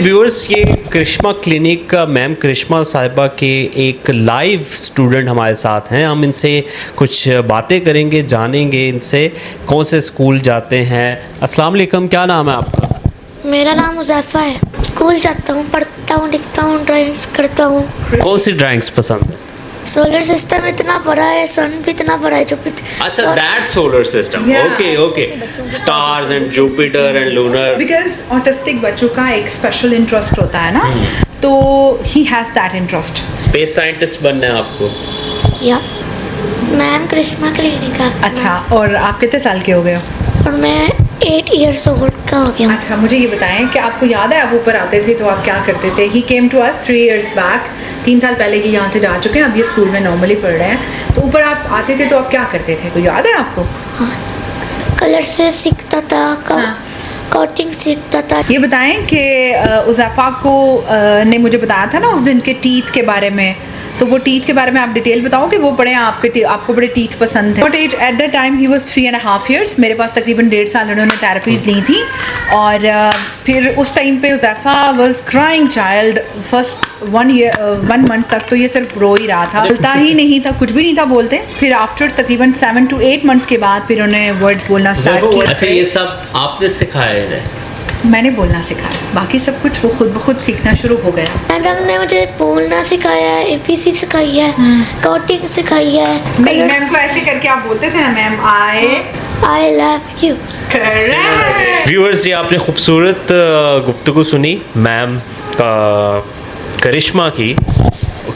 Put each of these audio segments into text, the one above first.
Viewers, ये करिश्मा clinic का ma'am करिश्मा साहिबा के एक लाइव स्टूडेंट हमारे साथ हैं। हम इनसे कुछ बातें करेंगे, जानेंगे इनसे कौन से स्कूल जाते हैं। अस्सलाम वालेकुम, क्या नाम है आपका? मेरा नाम उज़ैफ़ा है। स्कूल जाता हूँ, पढ़ता हूँ, लिखता हूँ, ड्राइंग्स करता हूँ। कौन सी ड्राइंग्स पसंद है? सोलर सिस्टम इतना बड़ा है, सन भी इतना बड़ा है, जुपिटर। अच्छा, that solar system. Okay okay, stars and Jupiter and lunar. Because autistic बच्चों का एक स्पेशल इंटरेस्ट होता है ना, तो he has that interest. Space scientist बनना है आपको? या मैम करिश्मा क्लिनिक का। अच्छा, और आप कितने साल के हो गए हो? और मैं 8 इयर्स ओल्ड का हो गया हूँ। अच्छा, मुझे ये बताएं कि आपको याद है आप ऊपर आते थे तो आप क्या करते थे? He came to us 3 years back, 3 साल पहले की यहाँ से जा चुके हैं, अब ये स्कूल में नॉर्मली पढ़ रहे हैं। तो ऊपर आप आते थे तो आप क्या करते थे, तो याद है आपको? कलर से सीखता था, कटिंग सीखता था। ये बताएं कि उज़ैफ़ा को ने मुझे बताया था ना उस दिन के टीथ के बारे में, तो वो टीथ के बारे में आप डिटेल बताओ कि वो बड़े आपको बड़े टीथ पसंद थे। But as at the time he was 3.5 years। मेरे पास तकरीबन 1.5 साल उन्होंने थेरेपीज़ ली थी, और फिर उस टाइम पे Uzaifa was crying child. First 1 month तक तो ये सिर्फ रो ही रहा था, बोलता ही नहीं था, कुछ भी नहीं था बोलते। फिर आफ्टर तकरीबन 7 to 8 months के बाद फिर उन्होंने वर्ड्स बोलना स्टार्ट किया। अच्छा, ये सब आपने सिखाया है? मैंने बोलना सिखाया, बाकी सब कुछ वो खुद ब खुद सीखना शुरू हो गया। मैडम ने मुझे बोलना सिखाया है, ABC सिखाई है, कटिंग सिखाई है। नहीं, मैम को ऐसे करके आप बोलते थे ना, ma'am I love you. Viewers, ये आपने खूबसूरत गुफ्तगू सुनी मैम करिश्मा की।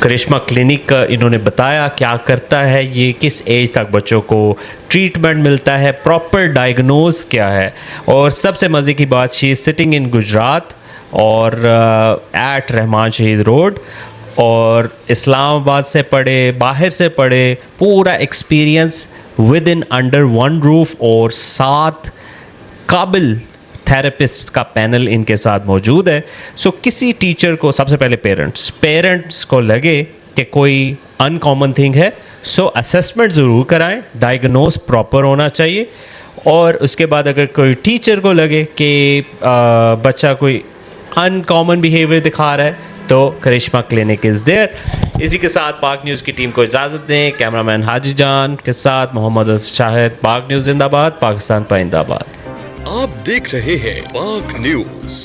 करिश्मा क्लिनिक का इन्होंने बताया क्या करता है ये, किस एज तक बच्चों को ट्रीटमेंट मिलता है, प्रॉपर डायग्नोज क्या है। और सबसे मज़े की बात, she is sitting in Gujarat और एट रहमान शहीद रोड, और इस्लामाबाद से पढ़े, बाहर से पढ़े, पूरा experience with in under 1 roof, और 7 काबिल थेरेपिस्ट का पैनल इनके साथ मौजूद है। सो किसी टीचर को, सबसे पहले पेरेंट्स को लगे कि कोई अनकॉमन थिंग है, सो असेसमेंट ज़रूर कराएं, डायग्नोस प्रॉपर होना चाहिए। और उसके बाद अगर कोई टीचर को लगे कि बच्चा कोई अनकॉमन बिहेवियर दिखा रहा है, तो करिश्मा क्लिनिक इज़ देयर। इसी के साथ पाक न्यूज़ की टीम को इजाज़त दें। कैमरामैन हाजी जान के साथ मोहम्मद शाहिद। पाक न्यूज़ जिंदाबाद, पाकिस्तान पाइंदाबाद। आप देख रहे हैं पाक न्यूज।